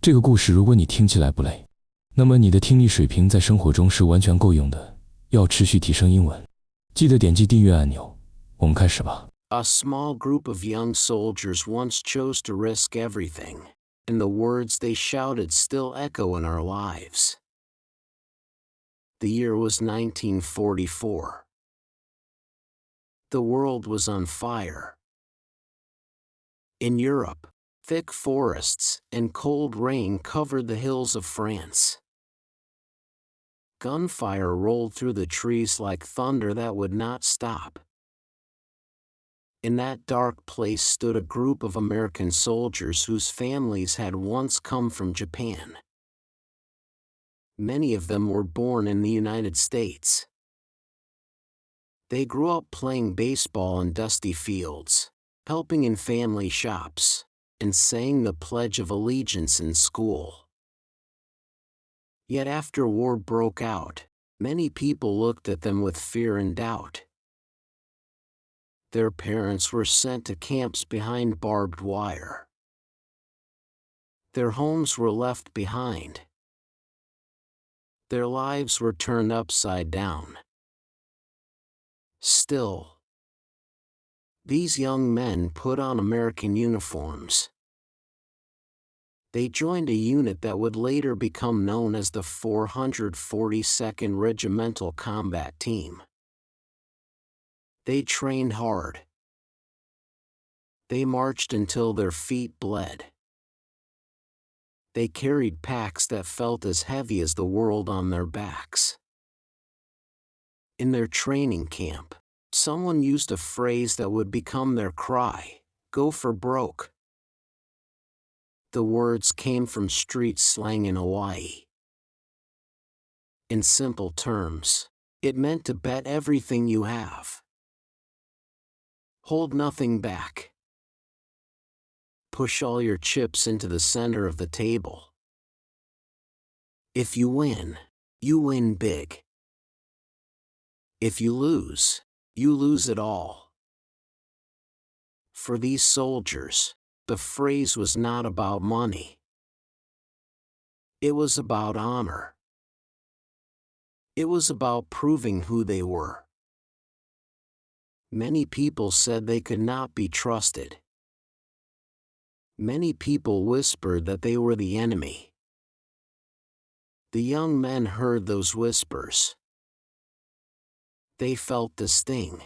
这个故事如果你听起来不累，那么你的听力水平在生活中是完全够用的。要持续提升英文，记得点击订阅按钮。我们开始吧。A small group of young soldiers once chose to risk everything, and the words they shouted still echo in our lives. The year was 1944. The world was on fire. In Europe, thick forests and cold rain covered the hills of France. Gunfire rolled through the trees like thunder that would not stop. In that dark place stood a group of American soldiers whose families had once come from Japan. Many of them were born in the United States. They grew up playing baseball in dusty fields, helping in family shops, and sang the Pledge of Allegiance in school. Yet after war broke out, many people looked at them with fear and doubt. Their parents were sent to camps behind barbed wire. Their homes were left behind. Their lives were turned upside down. Still, these young men put on American uniforms. They joined a unit that would later become known as the 442nd Regimental Combat Team. They trained hard. They marched until their feet bled. They carried packs that felt as heavy as the world on their backs. In their training camp, someone used a phrase that would become their cry: "Go for broke." The words came from street slang in Hawaii. In simple terms, it meant to bet everything you have. Hold nothing back. Push all your chips into the center of the table. If you win big. If you lose it all. For these soldiers, the phrase was not about money. It was about honor. It was about proving who they were. Many people said they could not be trusted. Many people whispered that they were the enemy. The young men heard those whispers. They felt the sting.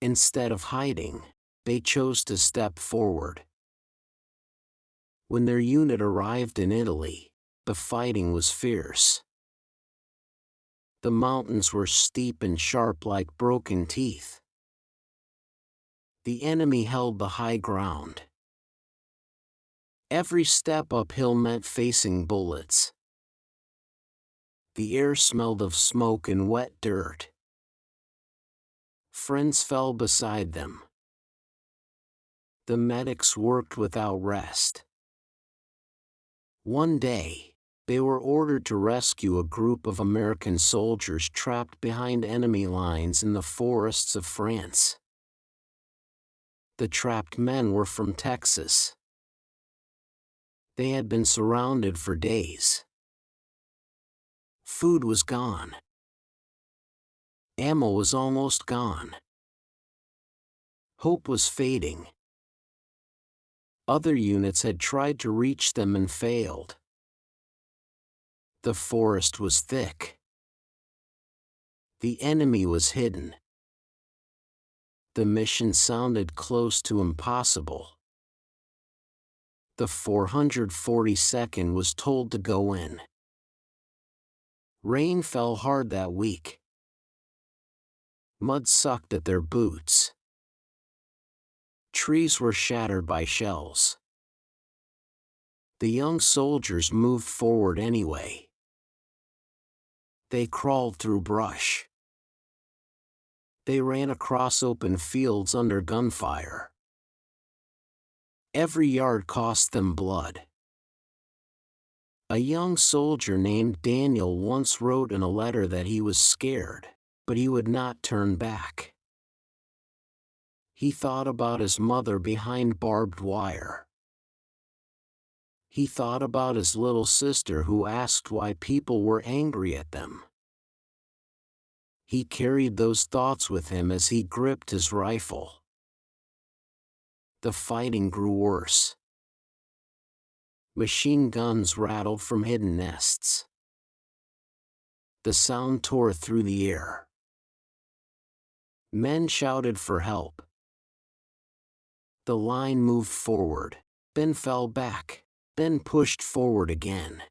Instead of hiding, they chose to step forward. When their unit arrived in Italy, the fighting was fierce. The mountains were steep and sharp like broken teeth. The enemy held the high ground. Every step uphill meant facing bullets. The air smelled of smoke and wet dirt. Friends fell beside them. The medics worked without rest. One day, they were ordered to rescue a group of American soldiers trapped behind enemy lines in the forests of France. The trapped men were from Texas. They had been surrounded for days. Food was gone. Ammo was almost gone. Hope was fading. Other units had tried to reach them and failed. The forest was thick. The enemy was hidden. The mission sounded close to impossible. The 442nd was told to go in. Rain fell hard that week. Mud sucked at their boots. Trees were shattered by shells. The young soldiers moved forward anyway. They crawled through brush. They ran across open fields under gunfire. Every yard cost them blood. A young soldier named Daniel once wrote in a letter that he was scared, but he would not turn back. He thought about his mother behind barbed wire. He thought about his little sister who asked why people were angry at them. He carried those thoughts with him as he gripped his rifle. The fighting grew worse. Machine guns rattled from hidden nests. The sound tore through the air. Men shouted for help. The line moved forward, then fell back, then pushed forward again.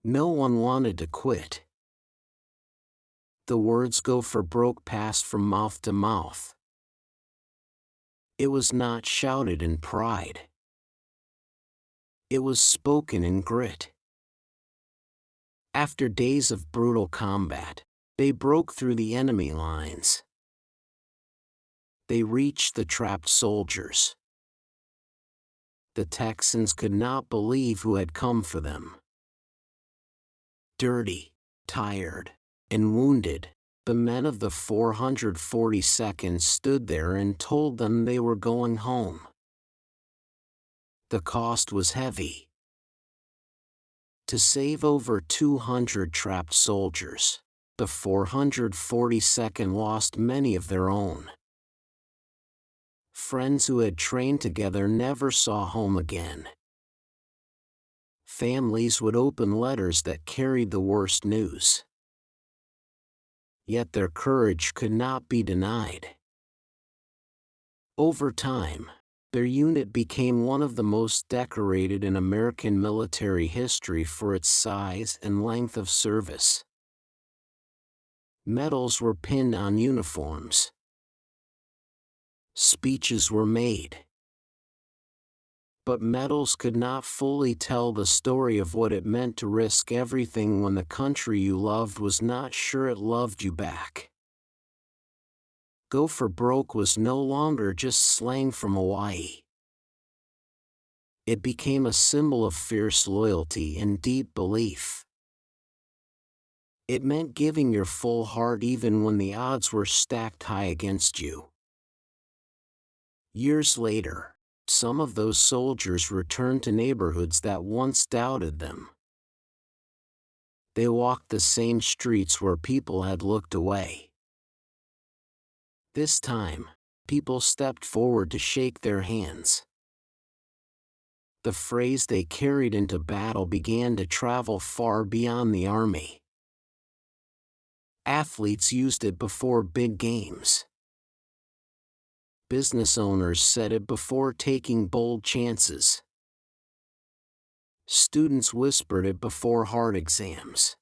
No one wanted to quit. The words "go for broke" passed from mouth to mouth. It was not shouted in pride. It was spoken in grit. After days of brutal combat, they broke through the enemy lines. They reached the trapped soldiers. The Texans could not believe who had come for them. Dirty, tired, and wounded, the men of the 442nd stood there and told them they were going home. The cost was heavy. To save over 200 trapped soldiers, the 442nd lost many of their own. Friends who had trained together never saw home again. Families would open letters that carried the worst news. Yet their courage could not be denied. Over time, their unit became one of the most decorated in American military history for its size and length of service. Medals were pinned on uniforms. Speeches were made. But medals could not fully tell the story of what it meant to risk everything when the country you loved was not sure it loved you back. Go for broke was no longer just slang from Hawaii. It became a symbol of fierce loyalty and deep belief. It meant giving your full heart even when the odds were stacked high against you. Years later, some of those soldiers returned to neighborhoods that once doubted them. They walked the same streets where people had looked away. This time, people stepped forward to shake their hands. The phrase they carried into battle began to travel far beyond the army. Athletes used it before big games. Business owners said it before taking bold chances. Students whispered it before hard exams.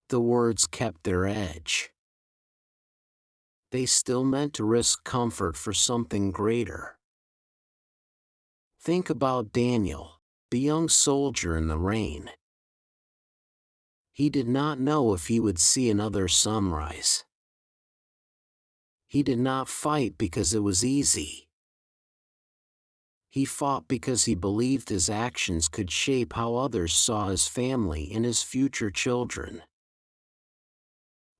The words kept their edge. They still meant to risk comfort for something greater. Think about Daniel, the young soldier in the rain. He did not know if he would see another sunrise. He did not fight because it was easy. He fought because he believed his actions could shape how others saw his family and his future children.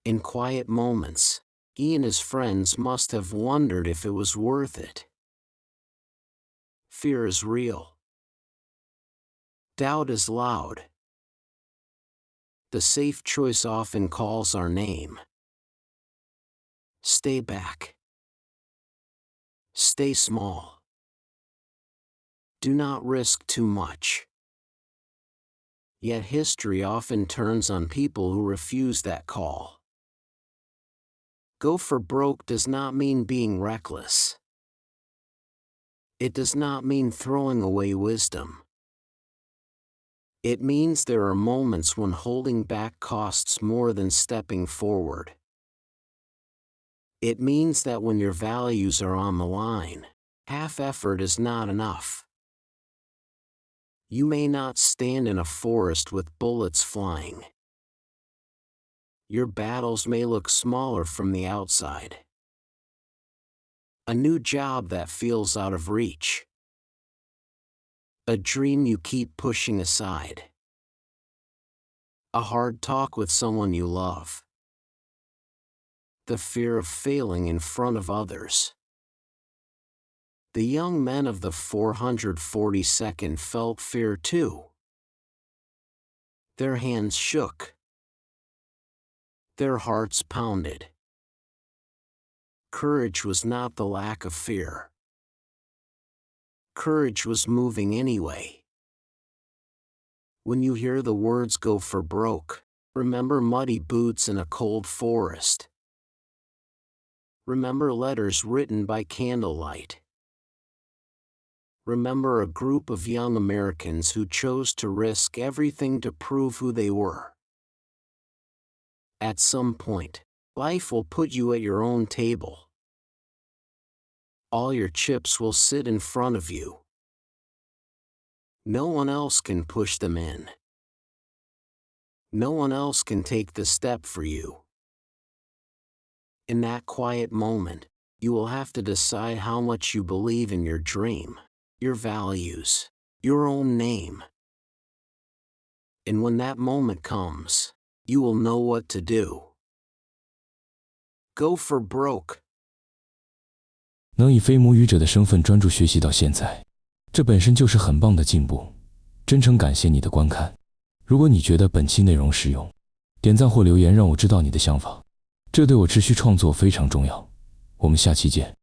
In quiet moments, he and his friends must have wondered if it was worth it. Fear is real. Doubt is loud. The safe choice often calls our name. Stay back. Stay small. Do not risk too much. Yet history often turns on people who refuse that call. Go for broke does not mean being reckless. It does not mean throwing away wisdom. It means there are moments when holding back costs more than stepping forward. It means that when your values are on the line, half effort is not enough. You may not stand in a forest with bullets flying. Your battles may look smaller from the outside. A new job that feels out of reach. A dream you keep pushing aside. A hard talk with someone you love. The fear of failing in front of others. The young men of the 442nd felt fear too. Their hands shook. Their hearts pounded. Courage was not the lack of fear. Courage was moving anyway. When you hear the words "go for broke," remember muddy boots in a cold forest. Remember letters written by candlelight. Remember a group of young Americans who chose to risk everything to prove who they were. At some point, life will put you at your own table. All your chips will sit in front of you. No one else can push them in. No one else can take the step for you. In that quiet moment, you will have to decide how much you believe in your dream, your values, your own name. And when that moment comes, you will know what to do. Go for broke. 能以非母语者的身份专注学习到现在，这本身就是很棒的进步。真诚感谢你的观看。如果你觉得本期内容实用，点赞或留言让我知道你的想法，这对我持续创作非常重要。我们下期见。